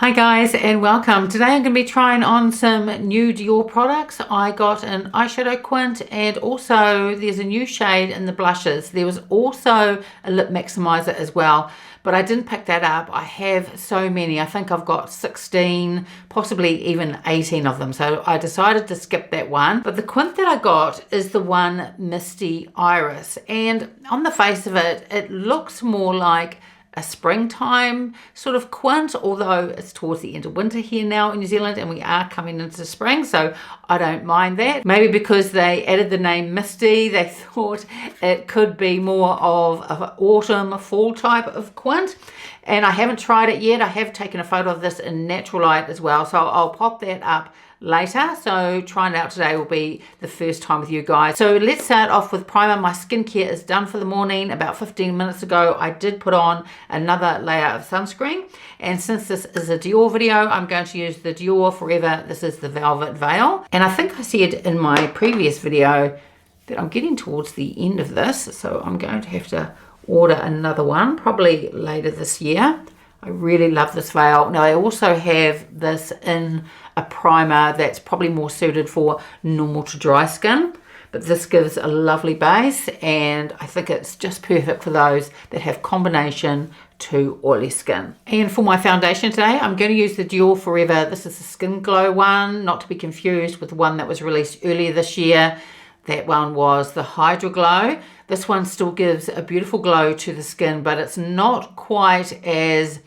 Hi guys and welcome. Today I'm going to be trying on some new Dior products. I got an eyeshadow quint and also there's a new shade in the blushes. There was also a lip maximizer as well, but I didn't pick that up. I have so many. I think I've got 16, possibly even 18 of them. So I decided to skip that one. But the quint that I got is the one Misty Iris. And on the face of it, it looks more like a springtime sort of quint, although it's towards the end of winter here now in New Zealand and we are coming into spring, so I don't mind that. Maybe because they added the name Misty, they thought it could be more of an autumn, fall type of quint. And I haven't tried it yet. I have taken a photo of this in natural light as well, so I'll pop that up later. So trying it out today will be the first time with you guys. So let's start off with primer. My skincare is done for the morning. About 15 minutes ago I did put on another layer of sunscreen, and since this is a Dior video, I'm going to use the Dior Forever. This is the Velvet Veil, and I think I said in my previous video that I'm getting towards the end of this, so I'm going to have to order another one probably later this year. I really love this veil. Now I also have this in a primer that's probably more suited for normal to dry skin, but this gives a lovely base and I think it's just perfect for those that have combination to oily skin. And for my foundation today, I'm going to use the Dior Forever. This is the Skin Glow one, not to be confused with the one that was released earlier this year. That one was the Hydro Glow. This one still gives a beautiful glow to the skin, but it's not quite as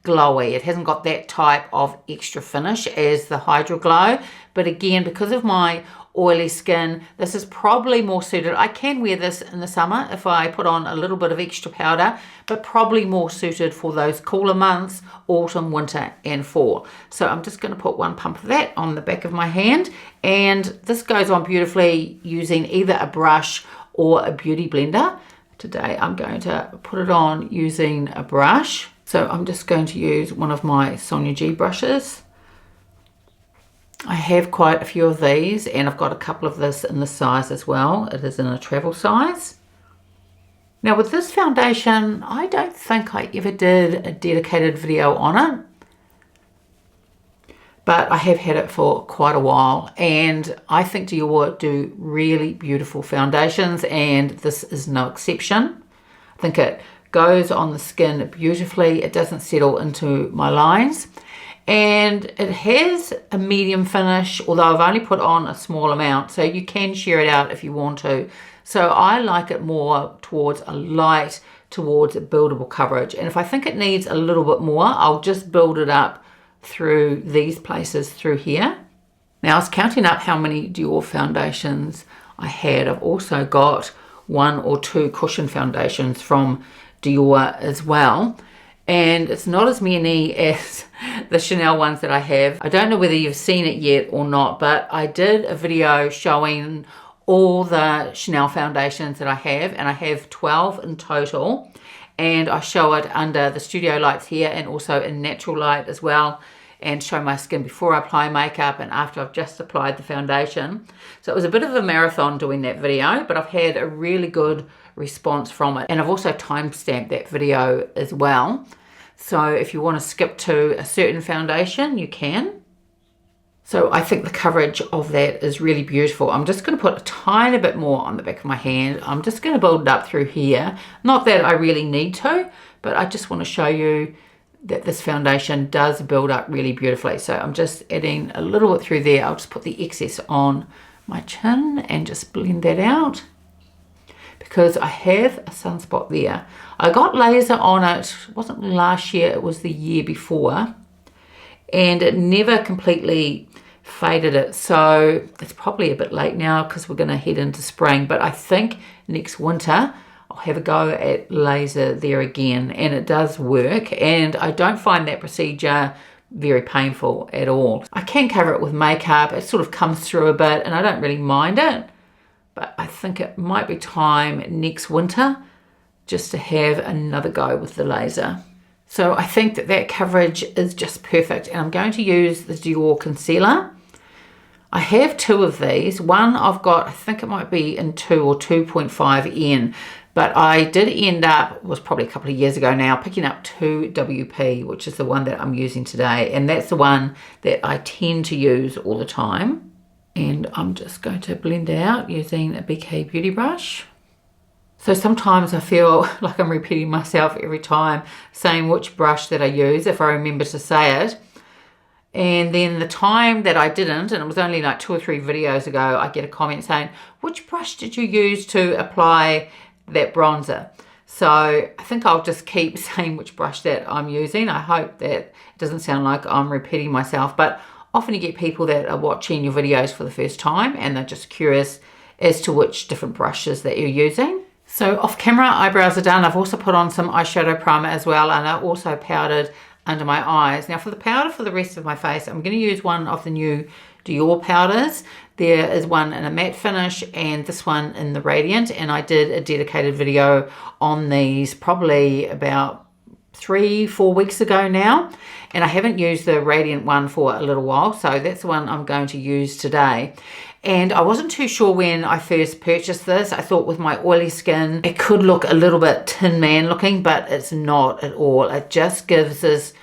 glowy. It hasn't got that type of extra finish as the Hydro Glow. But again, because of my oily skin, this is probably more suited. I can wear this in the summer if I put on a little bit of extra powder, but probably more suited for those cooler months, autumn, winter, and fall. So I'm just going to put one pump of that on the back of my hand, and this goes on beautifully using either a brush or a beauty blender. Today I'm going to put it on using a brush. So I'm just going to use one of my Sonia G brushes. I have quite a few of these, and I've got a couple of this in the size as well. It is in a travel size. Now with this foundation, I don't think I ever did a dedicated video on it, but I have had it for quite a while, and I think Dior do really beautiful foundations, and this is no exception. I think it goes on the skin beautifully. It doesn't settle into my lines, and it has a medium finish, although I've only put on a small amount, so you can share it out if you want to. So I like it more towards a light, towards a buildable coverage, and if I think it needs a little bit more, I'll just build it up through these places through here. Now I was counting up how many Dior foundations I had. I've also got 1 or 2 cushion foundations from Dior as well, and it's not as many as the Chanel ones that I have. I don't know whether you've seen it yet or not, but I did a video showing all the Chanel foundations that I have, and I have 12 in total, and I show it under the studio lights here and also in natural light as well, and show my skin before I apply makeup and after I've just applied the foundation. So it was a bit of a marathon doing that video, but I've had a really good response from it, and I've also timestamped that video as well, so if you want to skip to a certain foundation you can. So I think the coverage of that is really beautiful. I'm just going to put a tiny bit more on the back of my hand. I'm just going to build it up through here, not that I really need to, but I just want to show you that this foundation does build up really beautifully. So I'm just adding a little bit through there. I'll just put the excess on my chin and just blend that out, because I have a sunspot there. I got laser on it, it wasn't last year, it was the year before, and it never completely faded it. So it's probably a bit late now because we're going to head into spring, but I think next winter I'll have a go at laser there again, and it does work, and I don't find that procedure very painful at all. I can cover it with makeup, it sort of comes through a bit and I don't really mind it, but I think it might be time next winter just to have another go with the laser. So I think that that coverage is just perfect, and I'm going to use the Dior concealer. I have 2 of these. One I've got, I think it might be in 2 or 2.5N. But I did end up, it was probably a couple of years ago now, picking up 2WP, which is the one that I'm using today. And that's the one that I tend to use all the time. And I'm just going to blend out using a Beckham beauty brush. So sometimes I feel like I'm repeating myself every time, saying which brush that I use, if I remember to say it. And then the time that I didn't, and it was only like 2 or 3 videos ago, I get a comment saying, which brush did you use to apply that bronzer? So I think I'll just keep saying which brush that I'm using. I hope that it doesn't sound like I'm repeating myself, but often you get people that are watching your videos for the first time and they're just curious as to which different brushes that you're using. So off camera, eyebrows are done. I've also put on some eyeshadow primer as well, and I also powdered under my eyes. Now for the powder for the rest of my face, I'm going to use one of the new Dior powders. There is one in a matte finish and this one in the radiant, and I did a dedicated video on these probably about 3-4 weeks ago now, and I haven't used the radiant one for a little while, so that's the one I'm going to use today. And I wasn't too sure when I first purchased this. I thought with my oily skin it could look a little bit Tin Man looking, but it's not at all. It just gives this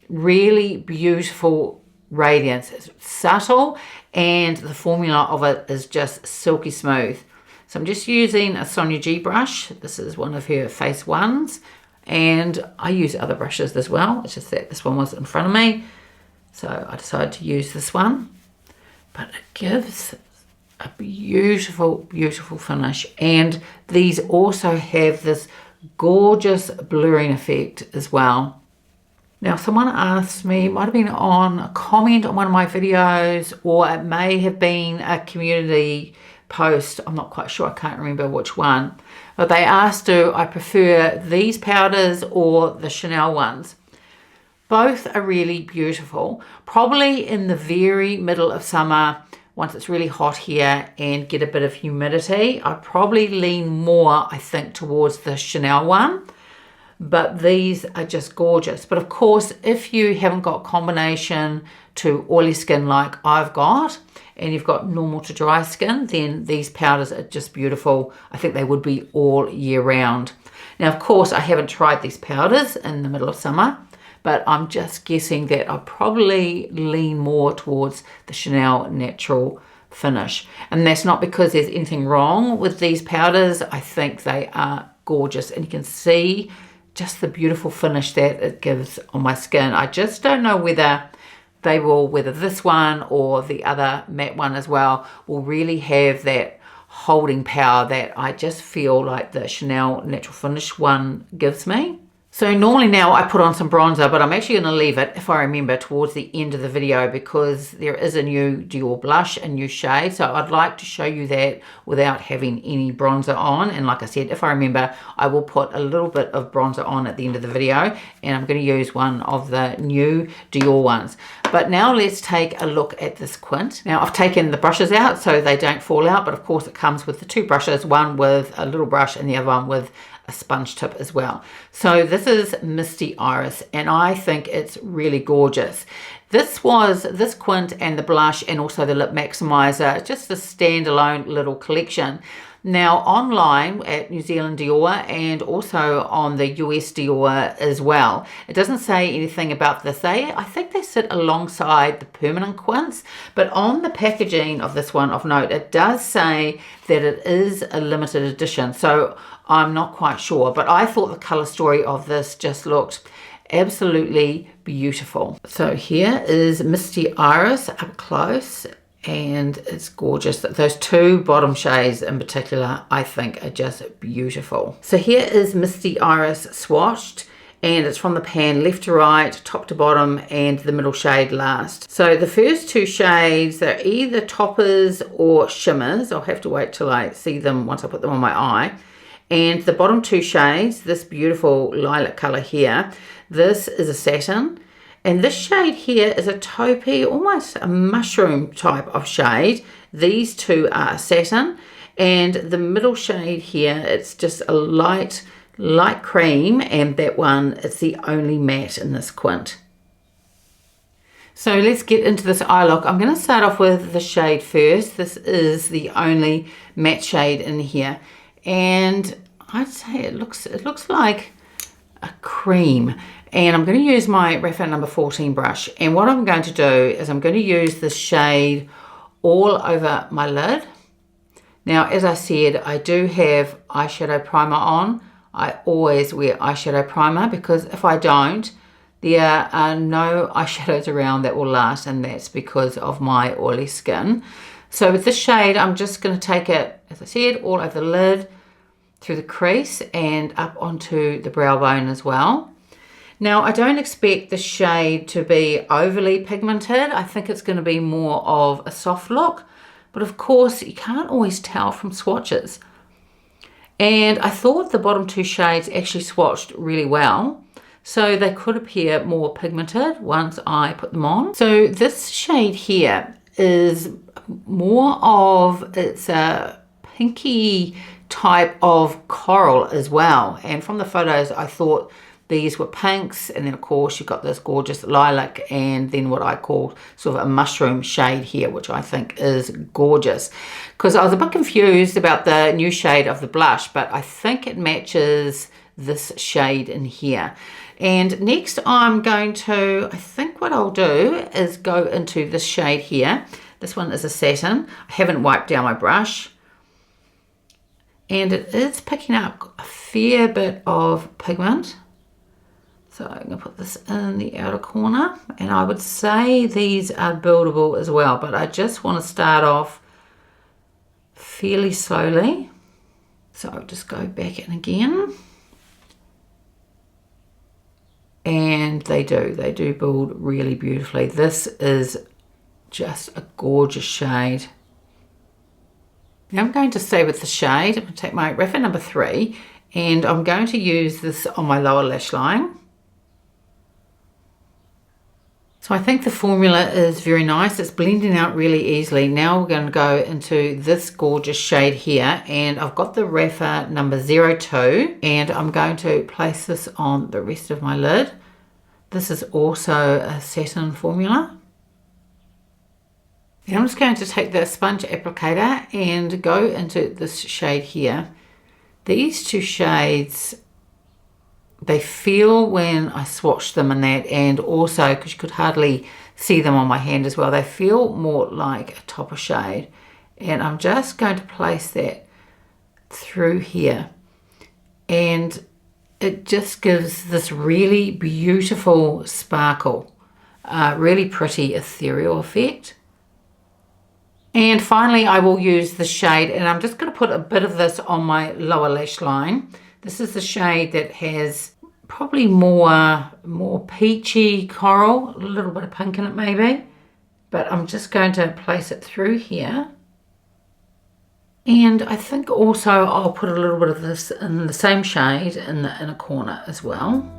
really beautiful radiance. It's subtle and the formula of it is just silky smooth. So I'm just using a Sonia G brush. This is one of her face ones, and I use other brushes as well. It's just that this one was in front of me, so I decided to use this one. But it gives a beautiful, beautiful finish. And these also have this gorgeous blurring effect as well. Now, someone asked me, it might have been on a comment on one of my videos, or it may have been a community post. I'm not quite sure. I can't remember which one. But they asked, do I prefer these powders or the Chanel ones? Both are really beautiful. Probably in the very middle of summer, once it's really hot here and get a bit of humidity, I probably lean more, I think, towards the Chanel one. But these are just gorgeous. But of course, if you haven't got combination to oily skin like I've got, and you've got normal to dry skin, then these powders are just beautiful. I think they would be all year round. Now, of course, I haven't tried these powders in the middle of summer, but I'm just guessing that I'll probably lean more towards the Chanel natural finish. And that's not because there's anything wrong with these powders. I think they are gorgeous, and you can see just the beautiful finish that it gives on my skin. I just don't know whether this one or the other matte one as well will really have that holding power that I just feel like the Chanel natural finish one gives me. So normally now I put on some bronzer, but I'm actually going to leave it, if I remember, towards the end of the video, because there is a new Dior blush, a new shade. So I'd like to show you that without having any bronzer on. And like I said, if I remember, I will put a little bit of bronzer on at the end of the video. And I'm going to use one of the new Dior ones. But now let's take a look at this quint. Now I've taken the brushes out so they don't fall out, but of course it comes with the 2 brushes, one with a little brush and the other one with a sponge tip as well. So this is Misty Iris, and I think it's really gorgeous. This quint and the blush and also the lip maximizer, just a standalone little collection. Now online at New Zealand Dior and also on the US Dior as well, it doesn't say anything about this. I think they sit alongside the permanent quints, but on the packaging of this one of note, it does say that it is a limited edition. So I'm not quite sure, but I thought the color story of this just looked absolutely beautiful. So here is Misty Iris up close, and it's gorgeous. Those 2 bottom shades in particular I think are just beautiful. So here is Misty Iris swatched, and it's from the pan left to right, top to bottom, and the middle shade last. So the first 2 shades, they're either toppers or shimmers. I'll have to wait till I see them once I put them on my eye. And the bottom 2 shades, this beautiful lilac color here, this is a satin. And this shade here is a taupey, almost a mushroom type of shade. These 2 are satin. And the middle shade here, it's just a light cream. And that one, it's the only matte in this quint. So let's get into this eye look. I'm going to start off with the shade first. This is the only matte shade in here. And I'd say it looks like a cream. And I'm going to use my Raphael number 14 brush. And what I'm going to do is I'm going to use this shade all over my lid. Now, as I said, I do have eyeshadow primer on. I always wear eyeshadow primer because if I don't, there are no eyeshadows around that will last, and that's because of my oily skin. So with this shade, I'm just going to take it, as I said, all over the lid, through the crease and up onto the brow bone as well. Now, I don't expect the shade to be overly pigmented. I think it's going to be more of a soft look, but of course you can't always tell from swatches. And I thought the bottom two shades actually swatched really well, so they could appear more pigmented once I put them on. So this shade here is more of, it's a pinky type of coral as well. And from the photos, I thought these were pinks, and then of course you've got this gorgeous lilac, and then what I call sort of a mushroom shade here, which I think is gorgeous. Because I was a bit confused about the new shade of the blush, but I think it matches this shade in here. And next I'm going to, I think what I'll do is go into this shade here. This one is a satin. I haven't wiped down my brush. And it is picking up a fair bit of pigment. So I'm going to put this in the outer corner, and I would say these are buildable as well, but I just want to start off fairly slowly. So I'll just go back in again. And they do build really beautifully. This is just a gorgeous shade. Now I'm going to stay with the shade. I'm going to take my Raphael number 3, and I'm going to use this on my lower lash line. So I think the formula is very nice. It's blending out really easily. Now we're going to go into this gorgeous shade here, and I've got the Raphael number 02, and I'm going to place this on the rest of my lid. This is also a satin formula. And I'm just going to take the sponge applicator and go into this shade here. These two shades, they feel when I swatch them in that, and also because you could hardly see them on my hand as well, they feel more like a topper shade. And I'm just going to place that through here, and it just gives this really beautiful sparkle, really pretty ethereal effect. And finally I will use the shade, and I'm just going to put a bit of this on my lower lash line. This is the shade that has probably more peachy coral, a little bit of pink in it maybe. But I'm just going to place it through here. And I think also I'll put a little bit of this in the same shade in the inner corner as well.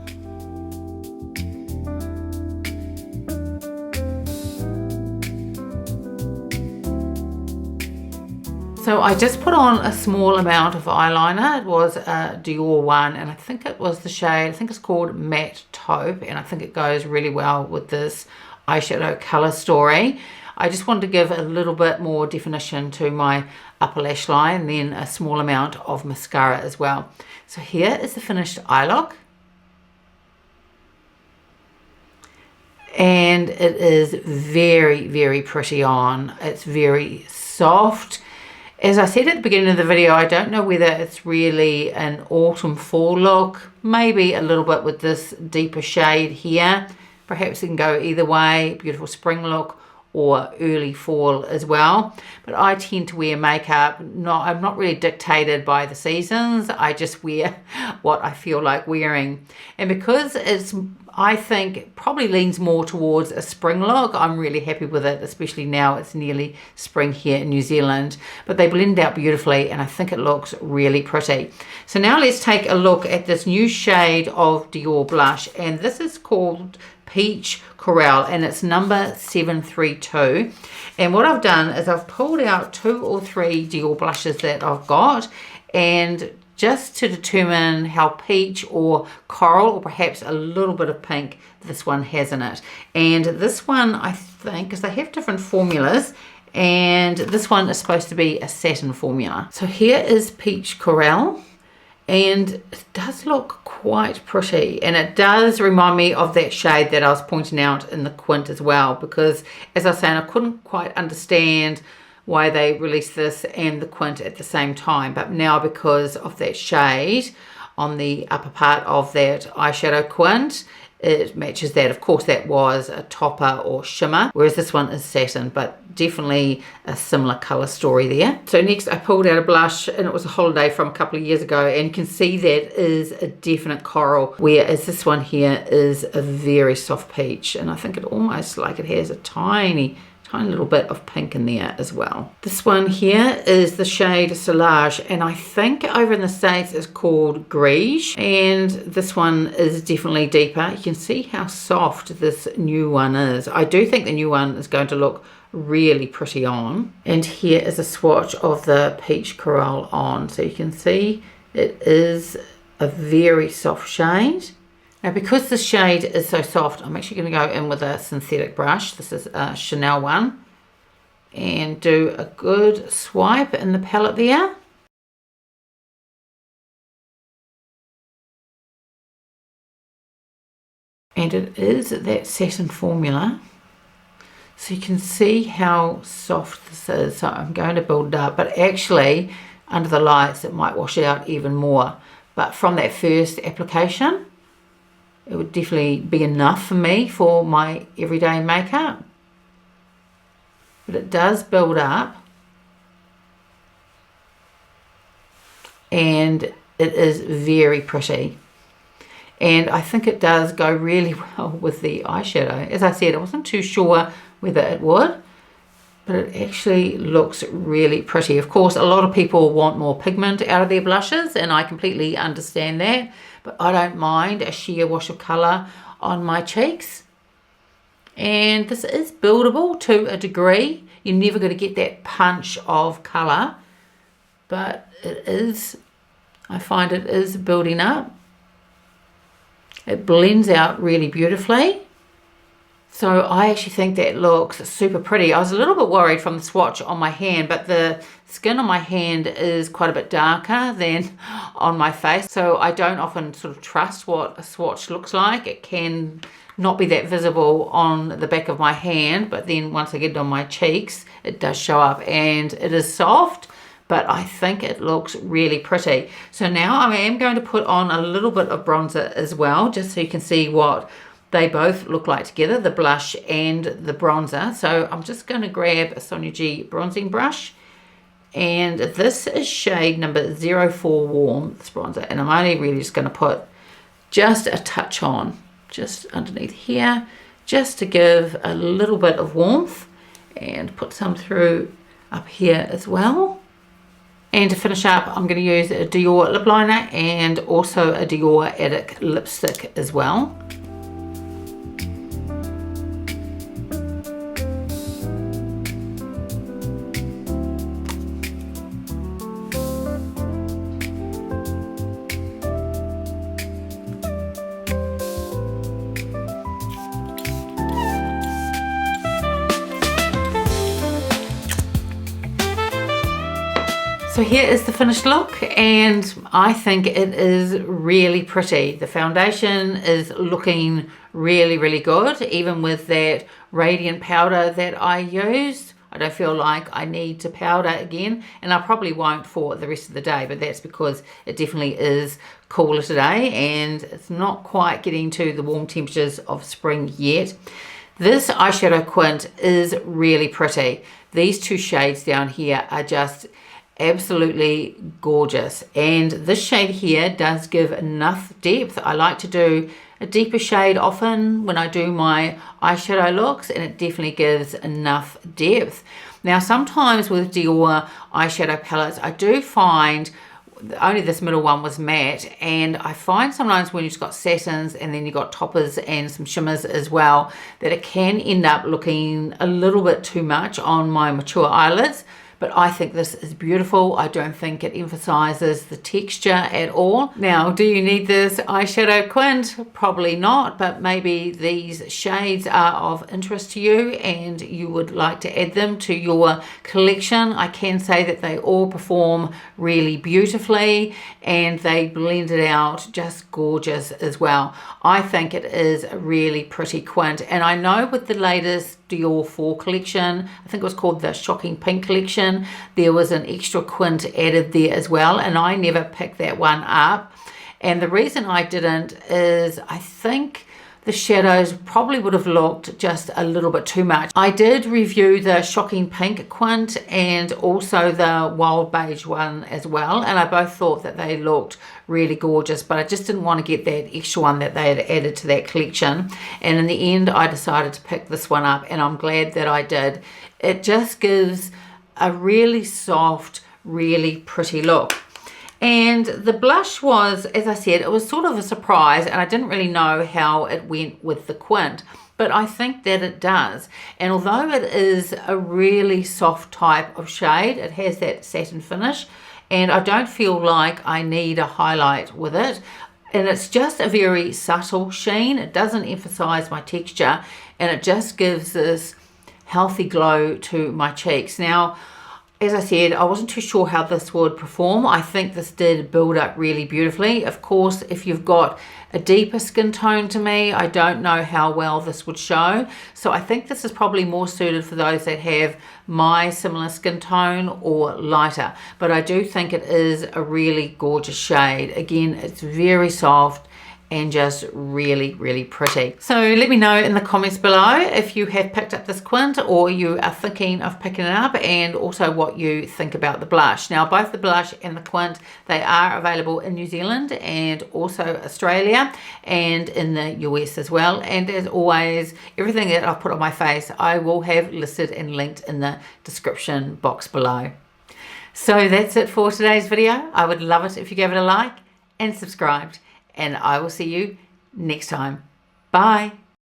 So I just put on a small amount of eyeliner. It was a Dior one, and I think it was the shade, I think it's called Matte Taupe, and I think it goes really well with this eyeshadow color story. I just wanted to give a little bit more definition to my upper lash line, and then a small amount of mascara as well. So here is the finished eye look. And it is very, very pretty on. It's very soft. As I said at the beginning of the video, I don't know whether it's really an autumn fall look, maybe a little bit with this deeper shade here. Perhaps it can go either way, beautiful spring look or early fall as well. But I tend to wear makeup, I'm not really dictated by the seasons. I just wear what I feel like wearing. And because it's, I think, probably leans more towards a spring look, I'm really happy with it, especially now it's nearly spring here in New Zealand. But they blend out beautifully, and I think it looks really pretty. So now let's take a look at this new shade of Dior blush, and this is called Peach Corolle, and it's number 732. And what I've done is I've pulled out 2 or 3 Dior blushes that I've got, and just to determine how peach or coral or perhaps a little bit of pink this one has in it. And this one, I think, because they have different formulas, and this one is supposed to be a satin formula. So here is Peach Corolle, and it does look quite pretty, and it does remind me of that shade that I was pointing out in the quint as well, because as I was saying, I couldn't quite understand why they released this and the quint at the same time, but now because of that shade on the upper part of that eyeshadow quint, it matches that. Of course, that was a topper or shimmer, whereas this one is satin, but definitely a similar color story there. So next I pulled out a blush, and it was a holiday from a couple of years ago, and you can see that is a definite coral, whereas this one here is a very soft peach, and I think it almost like it has a tiny little bit of pink in there as well. This one here is the shade Solange, and I think over in the States it's called Grige, and this one is definitely deeper. You can see how soft this new one is. I do think the new one is going to look really pretty on. And here is a swatch of the Peach Corolle on, so you can see it is a very soft shade. Now, because the shade is so soft, I'm actually going to go in with a synthetic brush. This is a Chanel one. And do a good swipe in the palette there. And it is that satin formula. So you can see how soft this is. So I'm going to build it up. But actually, under the lights, it might wash out even more. But from that first application, it would definitely be enough for me for my everyday makeup. But it does build up. And it is very pretty. And I think it does go really well with the eyeshadow. As I said, I wasn't too sure whether it would, but it actually looks really pretty. Of course, a lot of people want more pigment out of their blushes, and I completely understand that. But I don't mind a sheer wash of colour on my cheeks. And this is buildable to a degree. You're never going to get that punch of colour. But it is, I find it is building up. It blends out really beautifully. So I actually think that looks super pretty. I was a little bit worried from the swatch on my hand, but the skin on my hand is quite a bit darker than on my face. So I don't often sort of trust what a swatch looks like. It can not be that visible on the back of my hand, but then once I get it on my cheeks, it does show up, and it is soft, but I think it looks really pretty. So now I am going to put on a little bit of bronzer as well, just so you can see what they both look like together, the blush and the bronzer. So I'm just going to grab a Sonia G bronzing brush, and this is shade number 04 Warm, this bronzer, and I'm only really just going to put just a touch on, just underneath here, just to give a little bit of warmth, and put some through up here as well. And to finish up, I'm going to use a Dior lip liner and also a Dior Addict lipstick as well. So here is the finished look, and I think it is really pretty. The foundation is looking really, really good, even with that radiant powder that I used. I don't feel like I need to powder again, and I probably won't for the rest of the day, but that's because it definitely is cooler today, and it's not quite getting to the warm temperatures of spring yet. This eyeshadow quint is really pretty. These two shades down here are just absolutely gorgeous, and this shade here does give enough depth. I like to do a deeper shade often when I do my eyeshadow looks, and it definitely gives enough depth. Now sometimes with Dior eyeshadow palettes, I do find only this middle one was matte, and I find sometimes when you've got satins and then you've got toppers and some shimmers as well, that it can end up looking a little bit too much on my mature eyelids. but I think this is beautiful. I don't think it emphasizes the texture at all. Now, do you need this eyeshadow quint? Probably not, but maybe these shades are of interest to you and you would like to add them to your collection. I can say that they all perform really beautifully and they blend it out just gorgeous as well. I think it is a really pretty quint, and I know with the latest Dior 4 collection, I think it was called the Shocking Pink collection, there was an extra quint added there as well, and I never picked that one up. And the reason I didn't is I think the shadows probably would have looked just a little bit too much. I did review the Shocking Pink quint and also the Wild Beige one as well, and I both thought that they looked really gorgeous, but I just didn't want to get that extra one that they had added to that collection. And in the end, I decided to pick this one up, and I'm glad that I did. It just gives a really soft, really pretty look. And the blush was, as I said, it was sort of a surprise, and I didn't really know how it went with the quint, but I think that it does. And although it is a really soft type of shade, it has that satin finish, and I don't feel like I need a highlight with it. And it's just a very subtle sheen. It doesn't emphasize my texture, and it just gives this healthy glow to my cheeks. Now, as I said, I wasn't too sure how this would perform. I think this did build up really beautifully. Of course, if you've got a deeper skin tone to me, I don't know how well this would show. So I think this is probably more suited for those that have my similar skin tone or lighter. But I do think it is a really gorgeous shade. Again, it's very soft and just really, really pretty. So let me know in the comments below if you have picked up this quint or you are thinking of picking it up, and also what you think about the blush. Now, both the blush and the quint, they are available in New Zealand and also Australia and in the US as well. And as always, everything that I've put on my face, I will have listed and linked in the description box below. So that's it for today's video. I would love it if you gave it a like and subscribed, and I will see you next time. Bye.